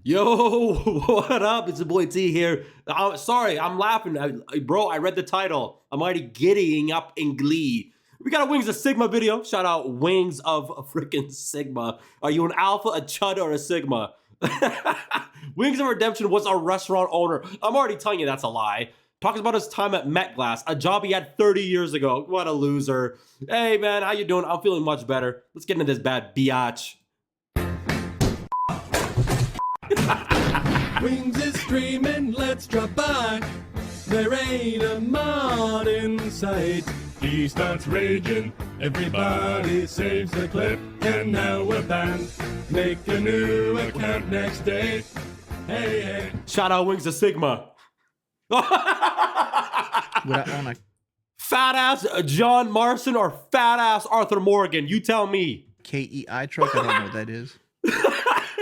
Yo, what up? It's your boy T here. Sorry, I'm laughing. Bro, I read the title. I'm already giddying up in glee. We got a Wings of Sigma video. Shout out Wings of freaking Sigma. Are you an alpha, a chud, or a sigma? Wings of Redemption was a restaurant owner. I'm already telling you that's a lie. Talks about his time at Met Glass, a job he had 30 years ago. What a loser. Hey man, how you doing? I'm feeling much better. Let's get into this bad biatch. Wings is streaming, let's drop by. There ain't a mod in sight. He starts raging, everybody saves the clip, and now we're banned. Make a new account next day. Hey, hey. Shout out Wings of Sigma. Fat ass John Marston or fat ass Arthur Morgan? You tell me. KEI truck? I don't know what that is.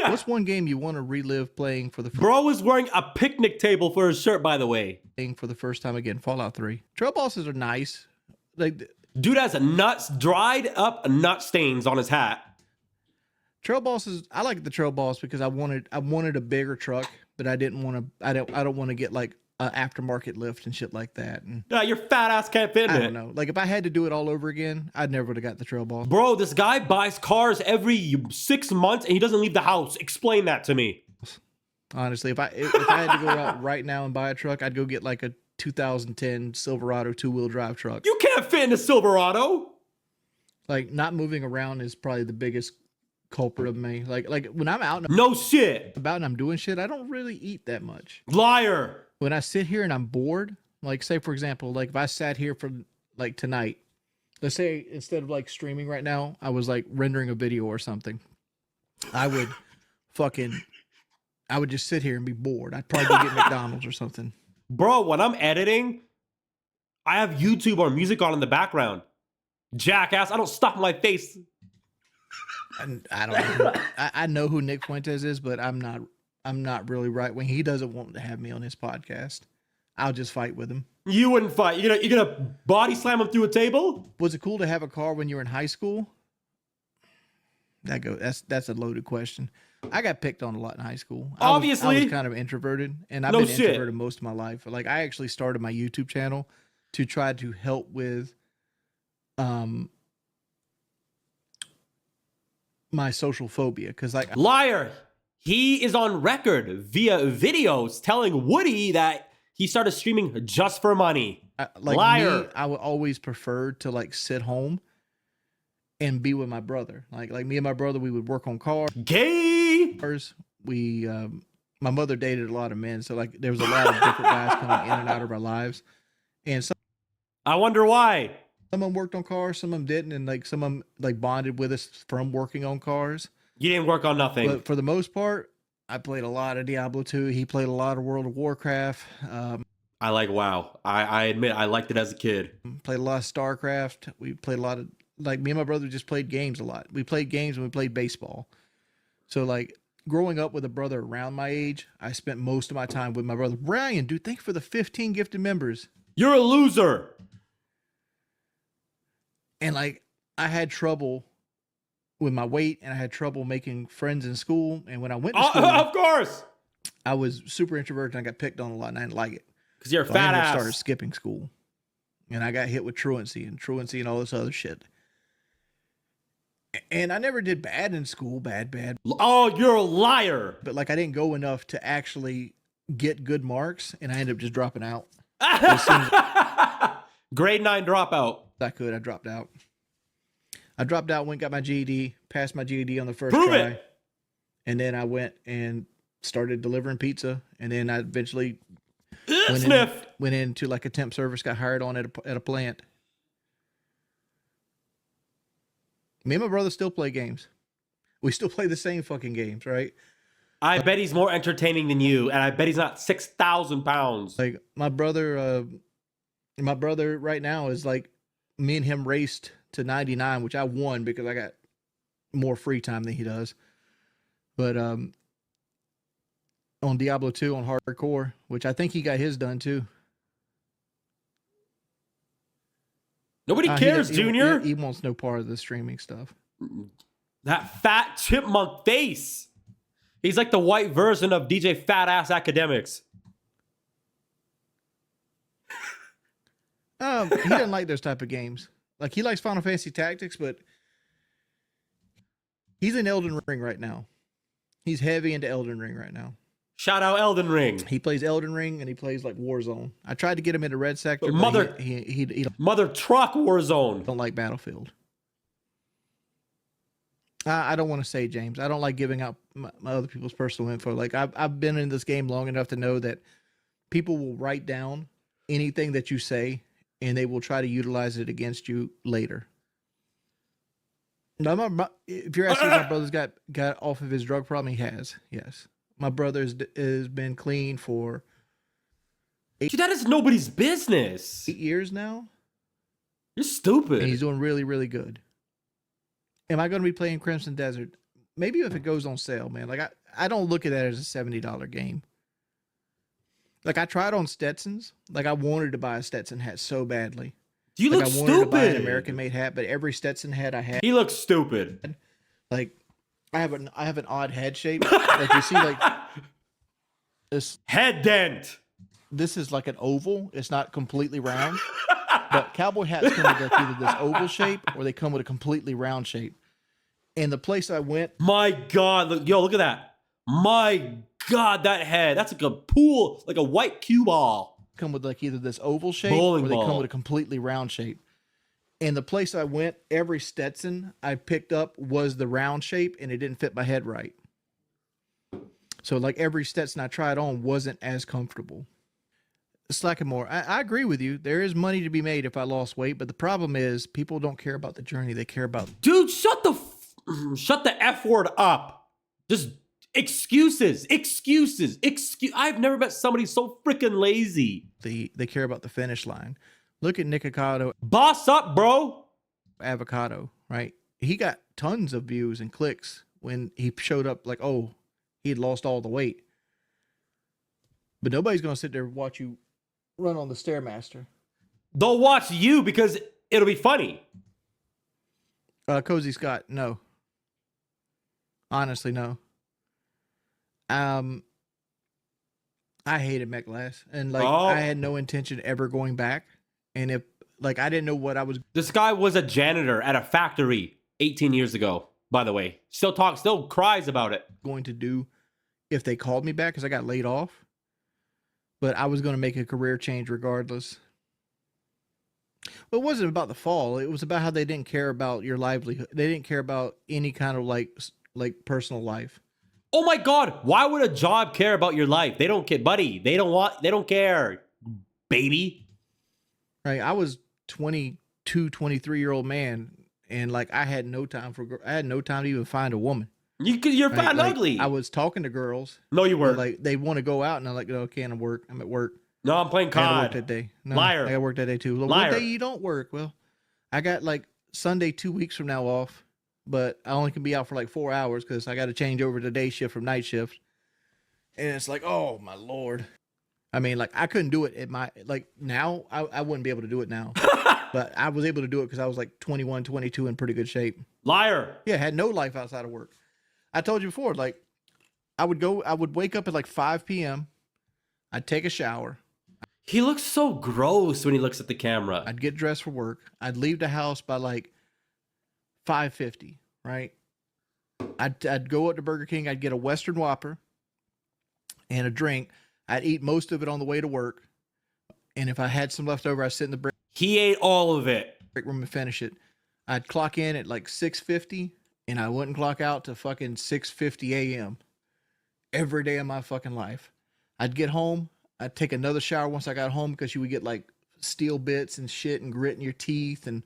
What's one game you want to relive playing for the first Bro is wearing a picnic table for his shirt, by the way. for the first time again? Fallout 3. Trail bosses are nice. Like, dude has a nuts, dried up nut stains on his hat. Trail bosses, I like the trail boss because I wanted a bigger truck, but I didn't want to. I don't want to get like an aftermarket lift and shit like that. And yeah, your fat ass can't fit in it. I don't know. Like if I had to do it all over again, I'd never would have got the trail boss. Bro, this guy buys cars every 6 months and he doesn't leave the house. Explain that to me. Honestly, if I had to go out right now and buy a truck, I'd go get like a 2010 Silverado 2-wheel drive truck. You can't fit in a Silverado. Like not moving around is probably the biggest culprit of me. Like when I'm out and no shit about and I'm doing shit, I don't really eat that much. Liar. When I sit here and I'm bored, like say for example, like if I sat here for like tonight, let's say instead of like streaming right now, I was like rendering a video or something, I would just sit here and be bored. I'd probably go get McDonald's or something. Bro, when I'm editing, I have YouTube or music on in the background. Jackass, I don't stuff my face. I don't know. I know who Nick Fuentes is, but I'm not really right wing. He doesn't want to have me on his podcast. I'll just fight with him. You wouldn't fight. You're gonna body slam him through a table? Was it cool to have a car when you were in high school? That's a loaded question. I got picked on a lot in high school. Obviously. I was kind of introverted, and I've been introverted most of my life. Like I actually started my YouTube channel to try to help with my social phobia, because like liar. He is on record via videos telling Woody that he started streaming just for money. Liar. Me, I would always prefer to like sit home and be with my brother. Like me and my brother, we would work on cars. Gay. We my mother dated a lot of men, so like there was a lot of different guys coming in and out of our lives. And some I wonder why. Some of them worked on cars, some of them didn't, and like some of them like bonded with us from working on cars. You didn't work on nothing. But for the most part, I played a lot of Diablo 2. He played a lot of World of Warcraft. I like WoW. I admit I liked it as a kid. Played a lot of StarCraft. We played a lot of, like me and my brother just played games a lot. We played games and we played baseball. So like growing up with a brother around my age, I spent most of my time with my brother. Brian, dude, thank you for the 15 gifted members. You're a loser. And like I had trouble with my weight, and I had trouble making friends in school. And when I went to school, of course, I was super introverted and I got picked on a lot, and I didn't like it. Because you're a so fat I ass. started skipping school, and I got hit with truancy and all this other shit. And I never did bad in school, bad. Oh, you're a liar. But like I didn't go enough to actually get good marks, and I ended up just dropping out. Grade 9 dropout. I dropped out. I dropped out, went got my GED, passed my GED on the first Prove try. it. And then I went and started delivering pizza. And then I eventually went into like a temp service, got hired on at a plant. Me and my brother still play games. We still play the same fucking games, right? I bet he's more entertaining than you, and I bet he's not 6,000 pounds. Like my brother right now is like, me and him raced to 99, which I won because I got more free time than he does. But on Diablo 2 on hardcore, which I think he got his done too. Nobody cares, Junior. He wants no part of the streaming stuff. That fat chipmunk face. He's like the white version of DJ Fat Ass Academics. He doesn't like those type of games. Like, he likes Final Fantasy Tactics, but he's in Elden Ring right now. He's heavy into Elden Ring right now. Shout out Elden Ring. He plays Elden Ring and he plays like Warzone. I tried to get him into Red Sector, Mother, but he Mother Truck Warzone. don't like Battlefield. I don't want to say, James. I don't like giving out my other people's personal info. Like, I've been in this game long enough to know that people will write down anything that you say and they will try to utilize it against you later. No, if you're asking if my brother's got off of his drug problem, he has. Yes. My brother has been clean for Dude, that is nobody's business. 8 years now. You're stupid. And he's doing really, really good. Am I going to be playing Crimson Desert? Maybe if it goes on sale, man. Like, I don't look at that as a $70 game. Like, I tried on Stetsons. Like, I wanted to buy a Stetson hat so badly. You like, look I wanted stupid. to buy an American-made hat, but every Stetson hat I had, He looks stupid. like, I have an odd head shape. Like, you see, like this Head dent. This is like an oval. It's not completely round. But cowboy hats come with like either this oval shape or they come with a completely round shape. And the place I went, My God, look at that. My God, that head. That's like a pool, like a white cue ball. come with like either this oval shape Bowling or they ball. come with a completely round shape. And the place I went, every Stetson I picked up was the round shape and it didn't fit my head right. So like every Stetson I tried on wasn't as comfortable. Slackmore, I agree with you. There is money to be made if I lost weight, but the problem is people don't care about the journey. They care about Dude, shut the F word up. Just excuses. I've never met somebody so freaking lazy. they care about the finish line. Look at Nick Avocado, Boss up, bro. right? He got tons of views and clicks when he showed up like, oh, he had lost all the weight. But nobody's going to sit there and watch you run on the Stairmaster. They'll watch you because it'll be funny. Cozy Scott, no. Honestly, no. I hated Mechless, and like I had no intention ever going back. And if like I didn't know what I was This guy was a janitor at a factory 18 years ago, by the way. Still cries about it. going to do if they called me back because I got laid off. But I was going to make a career change regardless. But it wasn't about the fall. It was about how they didn't care about your livelihood. They didn't care about any kind of like personal life. Oh my God, why would a job care about your life? They don't care, buddy. They don't care, baby. Right. I was 22, 23-year-old man. And like, I had no time to even find a woman. You're fat and Like, ugly. I was talking to girls. No, you weren't. Like they want to go out, and I'm like, no, I can't. I'm at work. No, I'm playing I gotta work COD. that day. No, Liar. I got work that day too. Well, Liar. what day you don't work? Well, I got like Sunday 2 weeks from now off, but I only can be out for like 4 hours because I got to change over to day shift from night shift. And it's like, oh my Lord. I mean, like I couldn't do it at my, like now I wouldn't be able to do it now, but I was able to do it because I was like 21, 22 in pretty good shape. Liar. Yeah. Had no life outside of work. I told you before, like I would wake up at like 5 p.m. I'd take a shower. He looks so gross when he looks at the camera. I'd get dressed for work. I'd leave the house by like 5:50, right? I'd go up to Burger King. I'd get a Western Whopper and a drink. I'd eat most of it on the way to work. And if I had some left over, I'd sit in the break He ate all of it. room and finish it. I'd clock in at like 6:50 and I wouldn't clock out to fucking 6:50 a.m. every day of my fucking life. I'd get home. I'd take another shower once I got home because you would get like steel bits and shit and grit in your teeth. And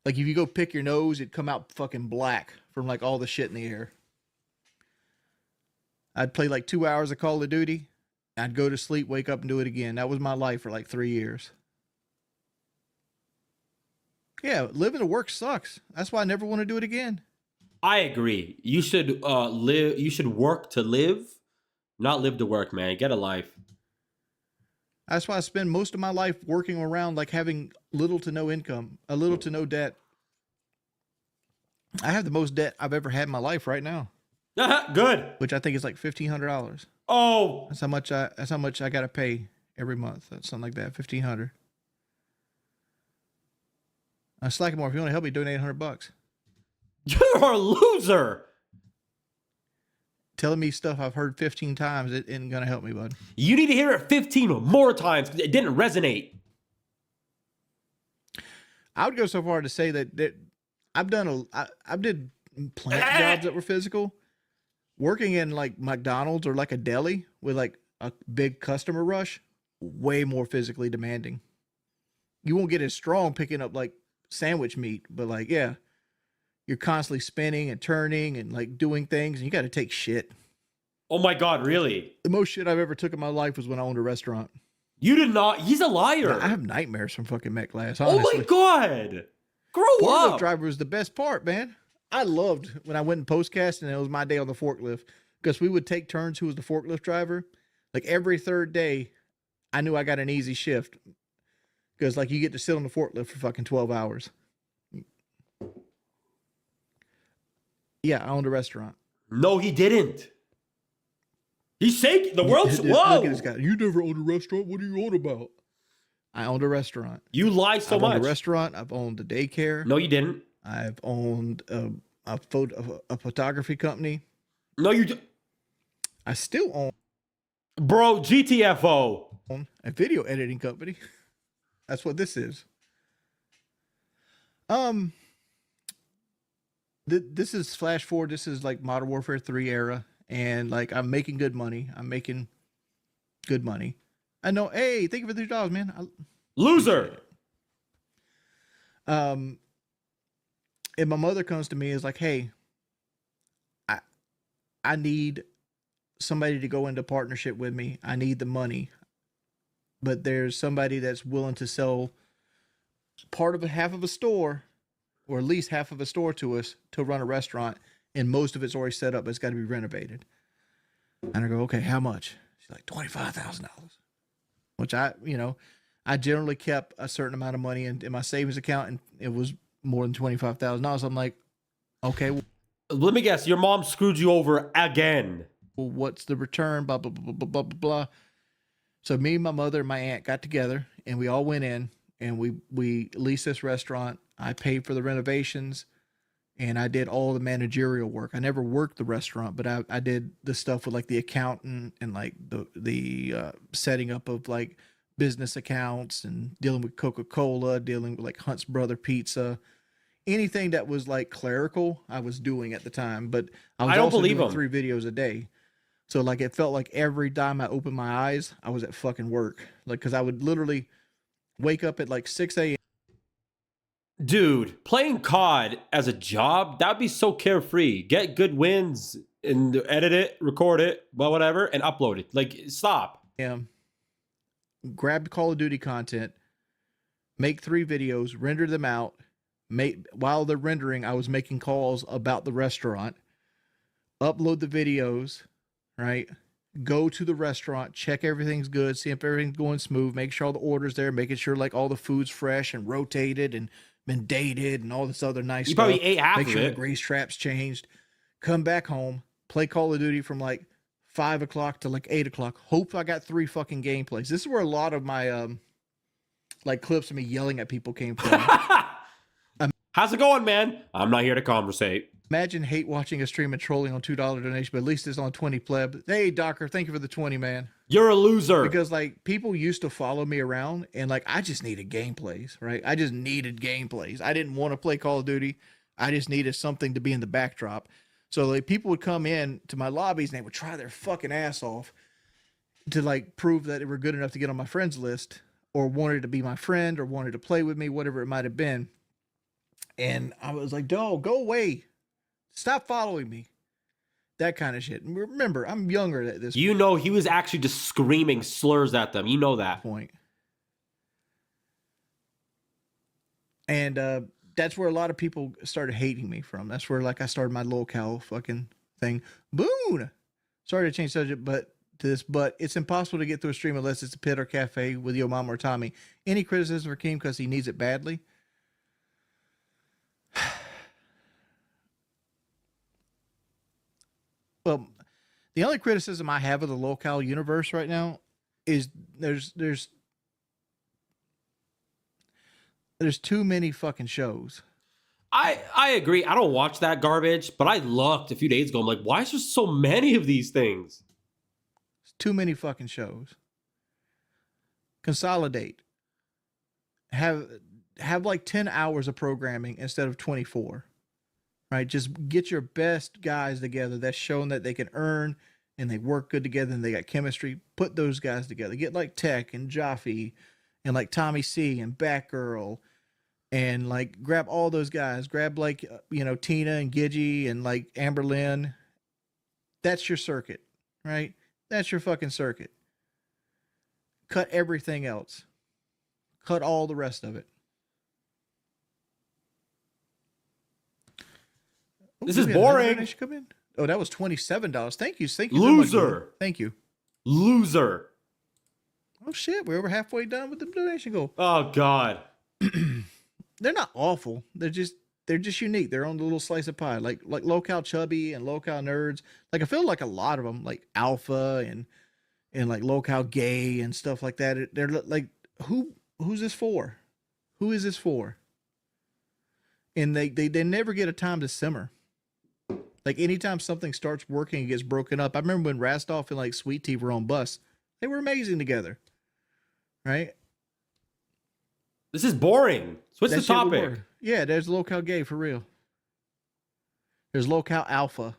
like if you go pick your nose, it'd come out fucking black from like all the shit in the air. I'd play like 2 hours of Call of Duty. I'd go to sleep, wake up and do it again. That was my life for like 3 years. Yeah, living to work sucks. That's why I never want to do it again. I agree. You should live. You should work to live, not live to work, man. Get a life. That's why I spend most of my life working around like having little to no income, a little to no debt. I have the most debt I've ever had in my life right now. Good. which I think is like $1,500. Oh, That's how much I gotta pay every month. That's something like that, $1,500. Slack more. If you want to help me, donate $100. you're a loser. Telling me stuff I've heard 15 times, it isn't gonna help me, bud. You need to hear it 15 more times because it didn't resonate. I would go so far to say that I've did plant jobs that were physical. Working in like McDonald's or like a deli with like a big customer rush, way more physically demanding. You won't get as strong picking up like sandwich meat, but like, yeah, you're constantly spinning and turning and like doing things, and you got to take shit. Oh my God, really? The most shit I've ever took in my life was when I owned a restaurant. You did not. He's a liar. I have nightmares from fucking Met class. Oh Honestly. my God. Grow Forklift up. driver was the best part, man. I loved when I went in postcast and it was my day on the forklift because we would take turns who was the forklift driver. Like every third day, I knew I got an easy shift because like you get to sit on the forklift for fucking 12 hours. Yeah, I owned a restaurant. No, he didn't. He's shaking. The world's Look whoa. at this guy. You never owned a restaurant. What are you on about? I owned a restaurant. You lie so I've much. owned a restaurant. I've owned a daycare. No, you didn't. I've owned a photography company. No, you. I still own Bro, GTFO. a video editing company. That's what this is. This is flash forward. This is like Modern Warfare 3 era, and like I'm making good money. I'm making good money. I know. Hey, thank you for $3, man. Loser. And my mother comes to me is like, hey, I need somebody to go into partnership with me. I need the money, but there's somebody that's willing to sell part of half of a store, or at least half of a store to us to run a restaurant. And most of it's already set up. It's got to be renovated. And I go, okay, how much? She's like, $25,000, which I generally kept a certain amount of money in my savings account, and it was more than $25,000. I'm like, okay, well, Let me guess. Your mom screwed you over again. what's the return? Blah, blah, blah, blah, blah, blah, blah. So me, my mother, and my aunt got together, and we all went in, and we leased this restaurant. I paid for the renovations, and I did all the managerial work. I never worked the restaurant, but I did the stuff with like the accountant and like the setting up of like business accounts and dealing with Coca-Cola, dealing with like Hunt's Brother Pizza, anything that was like clerical, I was doing at the time. But I was don't also believe doing him. 3 videos a day. So like it felt like every time I opened my eyes, I was at fucking work. Like, cause I would literally wake up at like 6 a.m. Dude, playing COD as a job, that'd be so carefree. Get good wins and edit it, record it, well, whatever, and upload it. Like, stop. Grab Call of Duty content, make 3 videos, render them out. While they're rendering, I was making calls about the restaurant, upload the videos, right? Go to the restaurant, check everything's good, see if everything's going smooth, make sure all the orders there, making sure like all the food's fresh and rotated and been dated and all this other nice You stuff. probably ate half Make of sure the it. grease traps changed. Come back home, play Call of Duty from like 5 o'clock to like 8 o'clock. Hope I got 3 fucking gameplays. This is where a lot of my like clips of me yelling at people came from. How's it going, man? I'm not here to conversate. Imagine hate watching a stream and trolling on $2 donation, but at least it's on 20 pleb. Hey, Docker, thank you for the 20, man. You're a loser. Because like people used to follow me around and like I just needed gameplays, right? I just needed gameplays. I didn't want to play Call of Duty. I just needed something to be in the backdrop. So like people would come in to my lobbies and they would try their fucking ass off to like prove that they were good enough to get on my friends list or wanted to be my friend or wanted to play with me, whatever it might have been. And I was like, "Dog, go away. Stop following me." That kind of shit. And remember, I'm younger at this You know he was actually just screaming slurs at them. You know that. point. And that's where a lot of people started hating me from. That's where like I started my locale fucking thing. Boom. Sorry to change subject, but it's impossible to get through a stream unless it's a pit or cafe with your mom or Tommy. Any criticism for Keem because he needs it badly? Well, the only criticism I have of the locale universe right now is there's too many fucking shows. I agree. I don't watch that garbage, but I looked a few days ago. I'm like, why is there so many of these things? It's too many fucking shows. Consolidate. Have like 10 hours of programming instead of 24. Right? Just get your best guys together that's shown that they can earn and they work good together and they got chemistry. Put those guys together. Get like Tech and Jaffe and like Tommy C and Batgirl, and like grab all those guys. Grab like Tina and Gidgey and like Amber Lynn. That's your circuit, right? That's your fucking circuit. Cut everything else. Cut all the rest of it. This is boring. Come in. Oh, that was $27. Thank you. Thank you. Loser. So much, thank you. Loser. Oh shit, we're over halfway done with the donation goal. Oh God. They're not awful. They're just unique. They're on the little slice of pie. Like Locale Chubby and Locale Nerds. Like I feel like a lot of them, like Alpha and like Locale Gay and stuff like that. They're like, who's this for? Who is this for? And they never get a time to simmer. Like anytime something starts working and gets broken up. I remember when Rastoff and like Sweet Tea were on Bus. They were amazing together. Right? This is boring. Switch the topic. Yeah, there's Locale Gay for real. There's Locale Alpha.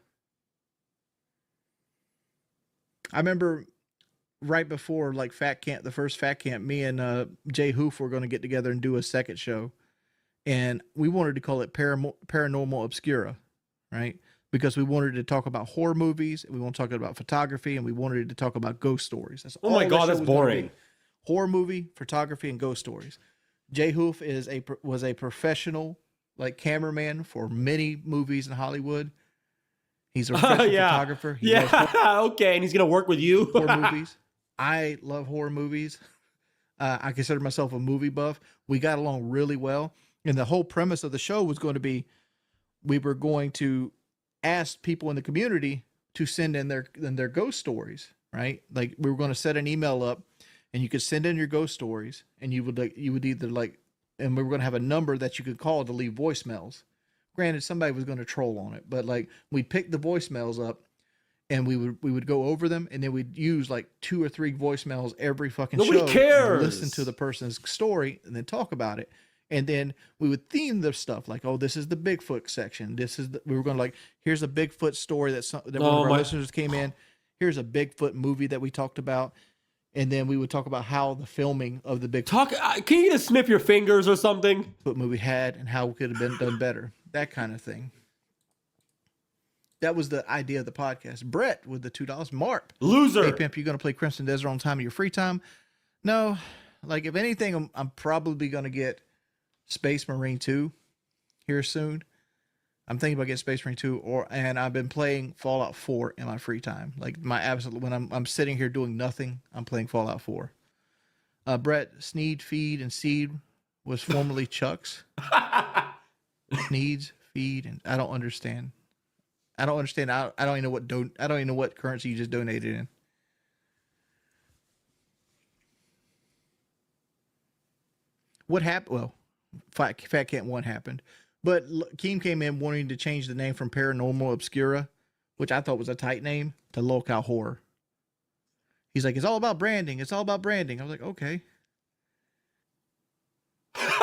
I remember right before like Fat Camp, the first Fat Camp, me and Jay Hoof were going to get together and do a second show. And we wanted to call it Paranormal Obscura, right? Because we wanted to talk about horror movies, we want to talk about photography, and we wanted to talk about ghost stories. That's oh my God, that's boring. Horror movie, photography, and ghost stories. Jay Hoof was a professional like cameraman for many movies in Hollywood. He's a professional photographer. He okay, and he's gonna work with you. Horror movies. I love horror movies. I consider myself a movie buff. We got along really well, and the whole premise of the show was going to be, we were going to ask people in the community to send in their ghost stories. Right? Like we were going to set an email up. And you could send in your ghost stories, and you would either like, and we were going to have a number that you could call to leave voicemails. Granted, somebody was going to troll on it, but like we'd pick the voicemails up, and we would go over them, and then we'd use like 2 or 3 voicemails every fucking show. Nobody cares. Listen to the person's story and then talk about it, and then we would theme the stuff like, oh, this is the Bigfoot section. We were going to like, here's a Bigfoot story that one of our listeners came in. Here's a Bigfoot movie that we talked about. And then we would talk about how the filming of the Bigfoot can you just snip your fingers or something? movie had and how it could have been done better. That kind of thing. That was the idea of the podcast. Brett with the $2. Marp. Loser. Hey, Pimp, you going to play Crimson Desert on time of your free time? No. Like, if anything, I'm probably going to get Space Marine 2 here soon. I'm thinking about getting Space Marine 2, and I've been playing Fallout 4 in my free time. Like my absolute, when I'm sitting here doing nothing, I'm playing Fallout 4. Brett, Sneed, Feed, and Seed was formerly Chuck's. Sneeds, Feed, and I don't understand. I don't even know I don't even know what currency you just donated in. What happened? Well, Fat Cat 1 happened. But Keem came in wanting to change the name from Paranormal Obscura, which I thought was a tight name, to Locale Horror. He's like, it's all about branding. It's all about branding. I was like, okay.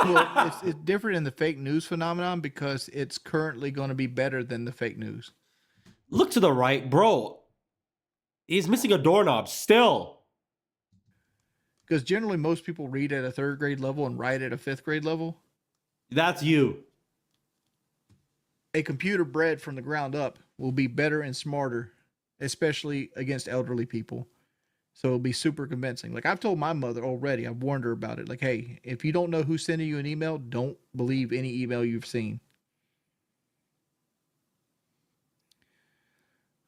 Well, it's different in the fake news phenomenon because it's currently going to be better than the fake news. Look to the right, bro. He's missing a doorknob still. Because generally most people read at a 3rd grade level and write at a 5th grade level. That's you. A computer bred from the ground up will be better and smarter, especially against elderly people. So it'll be super convincing. Like I've told my mother already, I've warned her about it. Like, hey, if you don't know who's sending you an email, don't believe any email you've seen.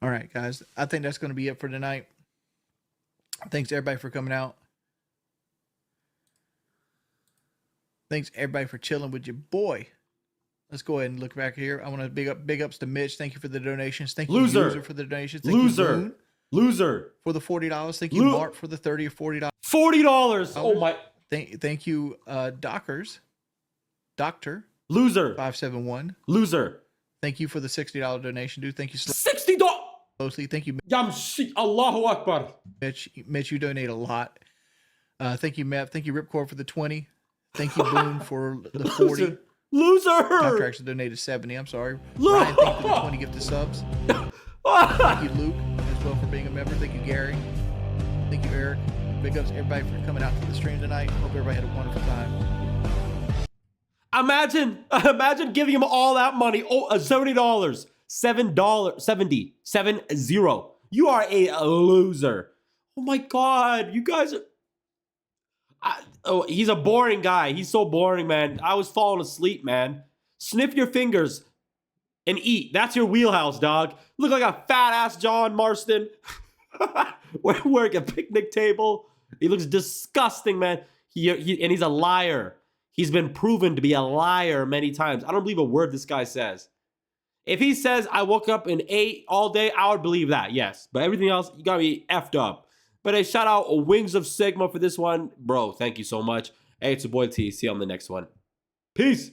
All right, guys. I think that's going to be it for tonight. Thanks everybody for coming out. Thanks everybody for chilling with your boy. Let's go ahead and look back here. I want to big ups to Mitch. Thank you for the donations. Thank you, Loser. for the donations. Thank Loser. you, Moon, Loser. for the $40. Thank you, Mark, for the $30 or $40. $40. Oh my. Thank you, Dockers. Doctor. Loser. 571. Loser. Thank you for the $60 donation, dude. Thank you $60. closely. Thank you, Allahu Akbar. Mitch. Mitch, you donate a lot. Thank you, Matt. Thank you, Ripcord, for the 20. Thank you, Boone, for the 40. Loser. Doctor actually donated 70. I'm sorry. Ryan, thank you for the 20 gifted subs. Thank you, Luke, as well, for being a member. Thank you, Gary. Thank you, Eric. Big ups to everybody for coming out to the stream tonight. Hope everybody had a wonderful time. Imagine giving him all that money. Oh, $70. $70. 70. You are a loser. Oh my God. You guys are... he's a boring guy. He's so boring, man. I was falling asleep, man. Sniff your fingers and eat. That's your wheelhouse, dog. Look like a fat ass John Marston. Work a picnic table. He looks disgusting, man. And he's a liar. He's been proven to be a liar many times. I don't believe a word this guy says. If he says, I woke up and ate all day, I would believe that, yes. But everything else, you gotta be effed up. But hey, shout out Wings of Sigma for this one. Bro, thank you so much. Hey, it's your boy T. See you on the next one. Peace.